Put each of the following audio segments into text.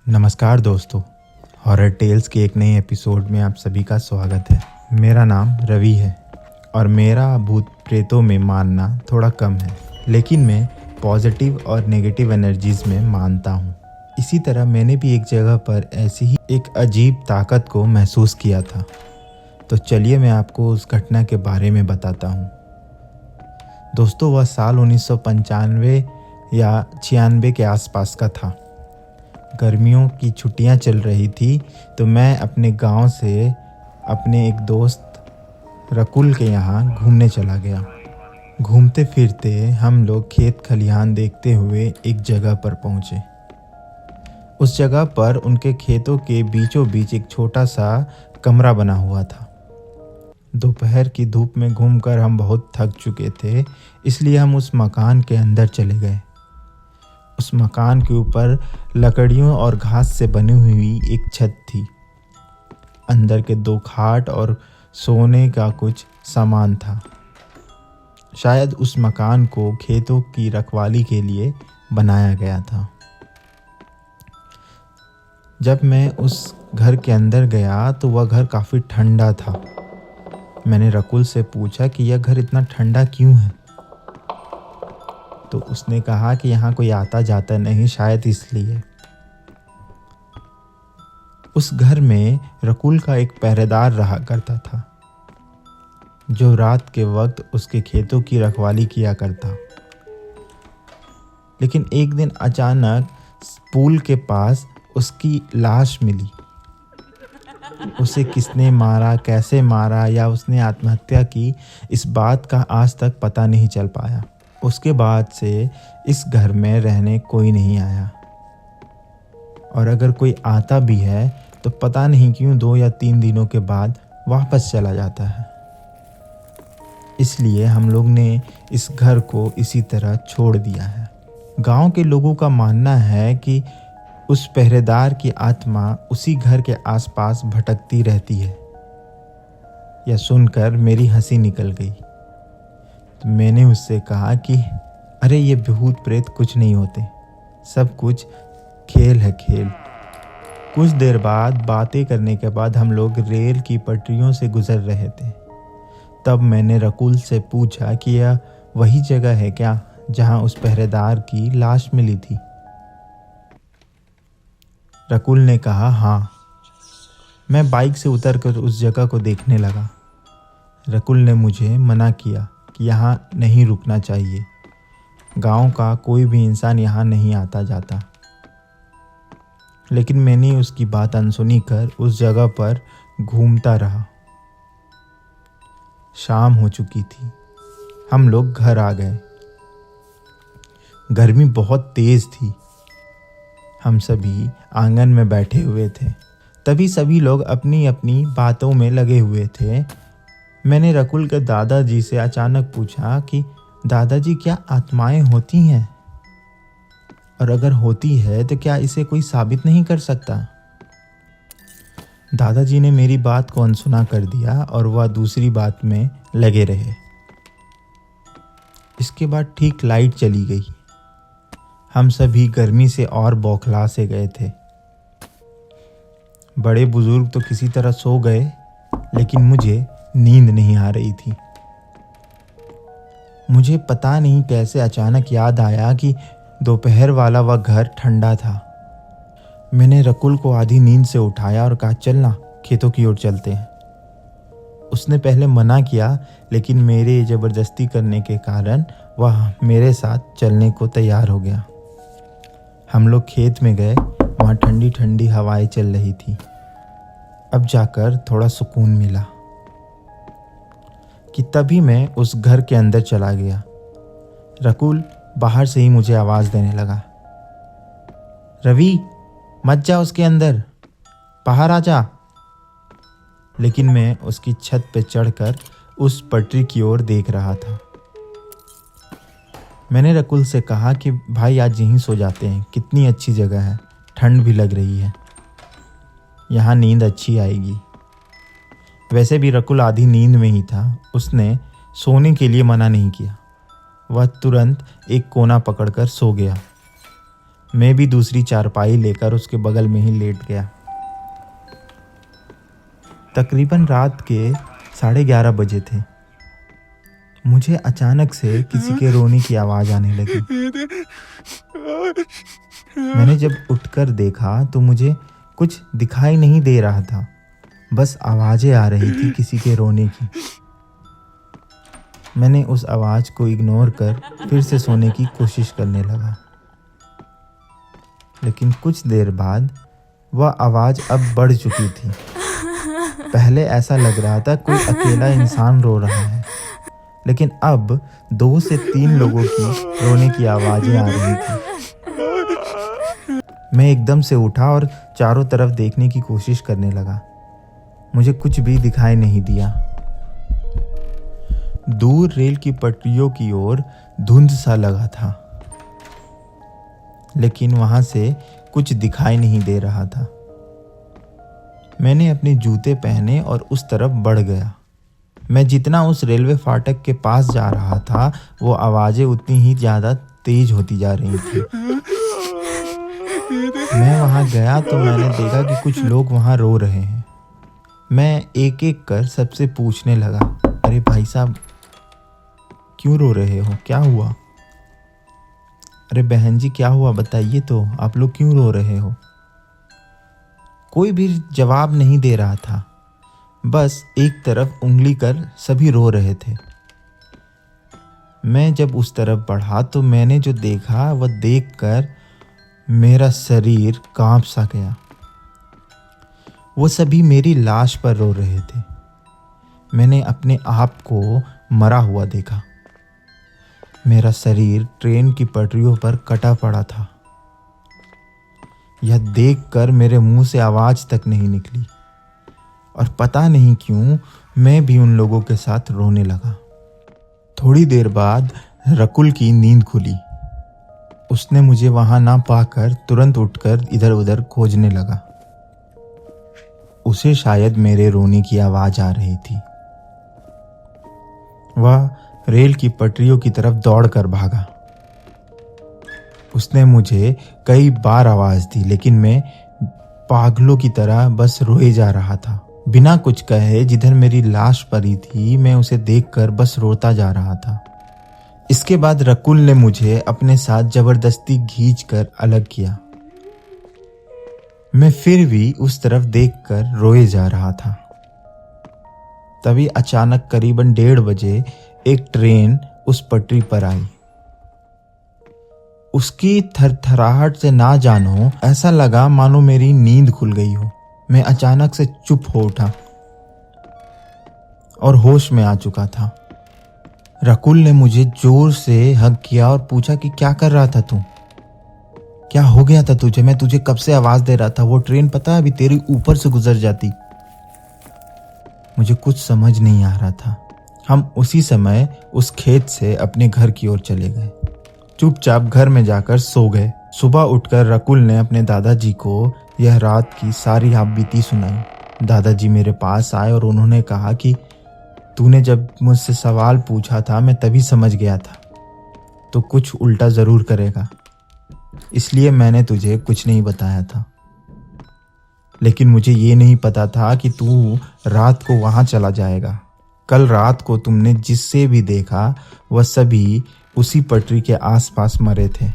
नमस्कार दोस्तों, horror tales के एक नए एपिसोड में आप सभी का स्वागत है। मेरा नाम रवि है और मेरा भूत प्रेतों में मानना थोड़ा कम है, लेकिन मैं पॉजिटिव और नेगेटिव एनर्जीज में मानता हूँ। इसी तरह मैंने भी एक जगह पर ऐसी ही एक अजीब ताकत को महसूस किया था। तो चलिए मैं आपको उस घटना के बारे में बताता हूँ। दोस्तों, वह साल 1995 या 96 के आसपास का था। गर्मियों की छुट्टियां चल रही थी तो मैं अपने गांव से अपने एक दोस्त रकुल के यहाँ घूमने चला गया। घूमते फिरते हम लोग खेत खलिहान देखते हुए एक जगह पर पहुँचे। उस जगह पर उनके खेतों के बीचों बीच एक छोटा सा कमरा बना हुआ था। दोपहर की धूप में घूमकर हम बहुत थक चुके थे, इसलिए हम उस मकान के अंदर चले गए। उस मकान के ऊपर लकड़ियों और घास से बनी हुई एक छत थी। अंदर के 2 खाट और सोने का कुछ सामान था। शायद उस मकान को खेतों की रखवाली के लिए बनाया गया था। जब मैं उस घर के अंदर गया तो वह घर काफ़ी ठंडा था। मैंने रकुल से पूछा कि यह घर इतना ठंडा क्यों है, तो उसने कहा कि यहाँ कोई आता जाता नहीं, शायद इसलिए। उस घर में रकुल का एक पहरेदार रहा करता था, जो रात के वक्त उसके खेतों की रखवाली किया करता। लेकिन एक दिन अचानक पूल के पास उसकी लाश मिली। उसे किसने मारा, कैसे मारा या उसने आत्महत्या की, इस बात का आज तक पता नहीं चल पाया। उसके बाद से इस घर में रहने कोई नहीं आया, और अगर कोई आता भी है तो पता नहीं क्यों 2 या 3 दिनों के बाद वापस चला जाता है। इसलिए हम लोग ने इस घर को इसी तरह छोड़ दिया है। गांव के लोगों का मानना है कि उस पहरेदार की आत्मा उसी घर के आसपास भटकती रहती है। यह सुनकर मेरी हंसी निकल गई। तो मैंने उससे कहा कि अरे ये भूत प्रेत कुछ नहीं होते, सब कुछ खेल है, खेल। कुछ देर बाद बातें करने के बाद हम लोग रेल की पटरियों से गुजर रहे थे। तब मैंने रकुल से पूछा कि यह वही जगह है क्या जहां उस पहरेदार की लाश मिली थी। रकुल ने कहा हाँ। मैं बाइक से उतरकर उस जगह को देखने लगा। रकुल ने मुझे मना किया कि यहाँ नहीं रुकना चाहिए, गांव का कोई भी इंसान यहाँ नहीं आता जाता। लेकिन मैंने उसकी बात अनसुनी कर उस जगह पर घूमता रहा। शाम हो चुकी थी, हम लोग घर आ गए। गर्मी बहुत तेज थी। हम सभी आंगन में बैठे हुए थे। तभी सभी लोग अपनी अपनी बातों में लगे हुए थे। मैंने रकुल के दादाजी से अचानक पूछा कि दादाजी, क्या आत्माएं होती हैं? और अगर होती है तो क्या इसे कोई साबित नहीं कर सकता? दादाजी ने मेरी बात को अनसुना कर दिया और वह दूसरी बात में लगे रहे। इसके बाद ठीक लाइट चली गई। हम सभी गर्मी से और बौखला से गए थे। बड़े बुजुर्ग तो किसी तरह सो गए, लेकिन मुझे नींद नहीं आ रही थी। मुझे पता नहीं कैसे अचानक याद आया कि दोपहर वाला वह घर ठंडा था। मैंने रकुल को आधी नींद से उठाया और कहा चलना, खेतों की ओर चलते हैं। उसने पहले मना किया, लेकिन मेरे ज़बरदस्ती करने के कारण वह मेरे साथ चलने को तैयार हो गया। हम लोग खेत में गए। वहाँ ठंडी ठंडी हवाएं चल रही थी। अब जाकर थोड़ा सुकून मिला कि तभी मैं उस घर के अंदर चला गया। रकुल बाहर से ही मुझे आवाज़ देने लगा, रवि मत जा उसके अंदर, बाहर आ जा। लेकिन मैं उसकी छत पे चढ़कर उस पटरी की ओर देख रहा था। मैंने रकुल से कहा कि भाई आज यहीं सो जाते हैं, कितनी अच्छी जगह है, ठंड भी लग रही है, यहाँ नींद अच्छी आएगी। वैसे भी रकुल आधी नींद में ही था। उसने सोने के लिए मना नहीं किया। वह तुरंत एक कोना पकड़कर सो गया। मैं भी दूसरी चारपाई लेकर उसके बगल में ही लेट गया। तकरीबन रात के 11:30 बजे थे। मुझे अचानक से किसी के रोने की आवाज़ आने लगी। मैंने जब उठकर देखा तो मुझे कुछ दिखाई नहीं दे रहा था, बस आवाज़ें आ रही थी किसी के रोने की। मैंने उस आवाज़ को इग्नोर कर फिर से सोने की कोशिश करने लगा, लेकिन कुछ देर बाद वह आवाज़ अब बढ़ चुकी थी। पहले ऐसा लग रहा था कोई अकेला इंसान रो रहा है, लेकिन अब 2 से 3 लोगों की रोने की आवाज़ें आ रही थी। मैं एकदम से उठा और चारों तरफ देखने की कोशिश करने लगा। मुझे कुछ भी दिखाई नहीं दिया। दूर रेल की पटरियों की ओर धुंध सा लगा था, लेकिन वहां से कुछ दिखाई नहीं दे रहा था। मैंने अपने जूते पहने और उस तरफ बढ़ गया। मैं जितना उस रेलवे फाटक के पास जा रहा था, वो आवाज़ें उतनी ही ज़्यादा तेज होती जा रही थी। मैं वहां गया तो मैंने देखा कि कुछ लोग वहां रो रहे हैं। मैं एक एक कर सबसे पूछने लगा, अरे भाई साहब, क्यों रो रहे हो, क्या हुआ? अरे बहन जी, क्या हुआ बताइए तो, आप लोग क्यों रो रहे हो? कोई भी जवाब नहीं दे रहा था, बस एक तरफ उंगली कर सभी रो रहे थे। मैं जब उस तरफ बढ़ा तो मैंने जो देखा वह देखकर मेरा शरीर कांप सा गया। वो सभी मेरी लाश पर रो रहे थे। मैंने अपने आप को मरा हुआ देखा। मेरा शरीर ट्रेन की पटरियों पर कटा पड़ा था। यह देखकर मेरे मुंह से आवाज़ तक नहीं निकली, और पता नहीं क्यों मैं भी उन लोगों के साथ रोने लगा। थोड़ी देर बाद रकुल की नींद खुली। उसने मुझे वहां ना पाकर तुरंत उठकर इधर उधर खोजने लगा। उसे शायद मेरे रोने की आवाज़ आ रही थी। वह रेल की पटरियों की तरफ दौड़कर भागा। उसने मुझे कई बार आवाज़ दी, लेकिन मैं पागलों की तरह बस रोए जा रहा था। बिना कुछ कहे जिधर मेरी लाश पड़ी थी, मैं उसे देखकर बस रोता जा रहा था। इसके बाद रकुल ने मुझे अपने साथ जबरदस्ती खींचकर अलग किया। मैं फिर भी उस तरफ देखकर रोए जा रहा था। तभी अचानक करीबन 1:30 बजे एक ट्रेन उस पटरी पर आई। उसकी थरथराहट से ना जानो ऐसा लगा मानो मेरी नींद खुल गई हो। मैं अचानक से चुप हो उठा और होश में आ चुका था। रकुल ने मुझे जोर से हग किया और पूछा कि क्या कर रहा था तू? क्या हो गया था तुझे? मैं तुझे कब से आवाज दे रहा था। वो ट्रेन पता है अभी तेरे ऊपर से गुजर जाती। मुझे कुछ समझ नहीं आ रहा था। हम उसी समय उस खेत से अपने घर की ओर चले गए। चुपचाप घर में जाकर सो गए। सुबह उठकर रकुल ने अपने दादाजी को यह रात की सारी आपबीती सुनाई। दादाजी मेरे पास आए और उन्होंने कहा कि तूने जब मुझसे सवाल पूछा था मैं तभी समझ गया था तो कुछ उल्टा जरूर करेगा, इसलिए मैंने तुझे कुछ नहीं बताया था। लेकिन मुझे ये नहीं पता था कि तू रात को वहां चला जाएगा। कल रात को तुमने जिससे भी देखा वह सभी उसी पटरी के आसपास मरे थे।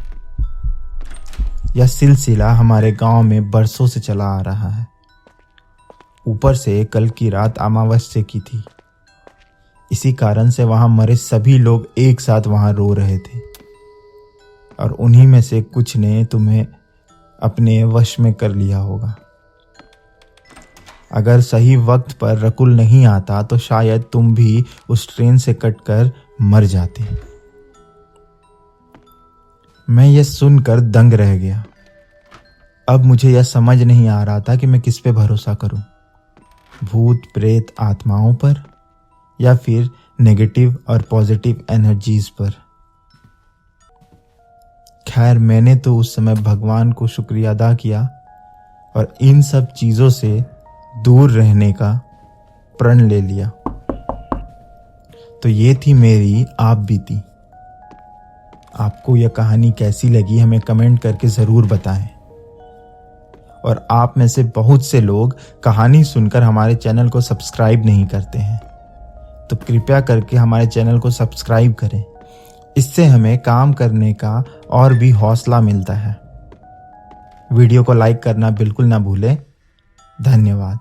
यह सिलसिला हमारे गांव में बरसों से चला आ रहा है। ऊपर से कल की रात अमावस्या की थी। इसी कारण से वहां मरे सभी लोग एक साथ वहां रो रहे थे, और उन्हीं में से कुछ ने तुम्हें अपने वश में कर लिया होगा। अगर सही वक्त पर रकुल नहीं आता तो शायद तुम भी उस ट्रेन से कटकर मर जाते। मैं यह सुनकर दंग रह गया। अब मुझे यह समझ नहीं आ रहा था कि मैं किस पे भरोसा करूं, भूत प्रेत आत्माओं पर या फिर नेगेटिव और पॉजिटिव एनर्जीज पर। खैर, मैंने तो उस समय भगवान को शुक्रिया अदा किया और इन सब चीजों से दूर रहने का प्रण ले लिया। तो ये थी मेरी आप बीती। आपको यह कहानी कैसी लगी हमें कमेंट करके ज़रूर बताएं। और आप में से बहुत से लोग कहानी सुनकर हमारे चैनल को सब्सक्राइब नहीं करते हैं, तो कृपया करके हमारे चैनल को सब्सक्राइब करें। इससे हमें काम करने का और भी हौसला मिलता है। वीडियो को लाइक करना बिल्कुल ना भूलें। धन्यवाद।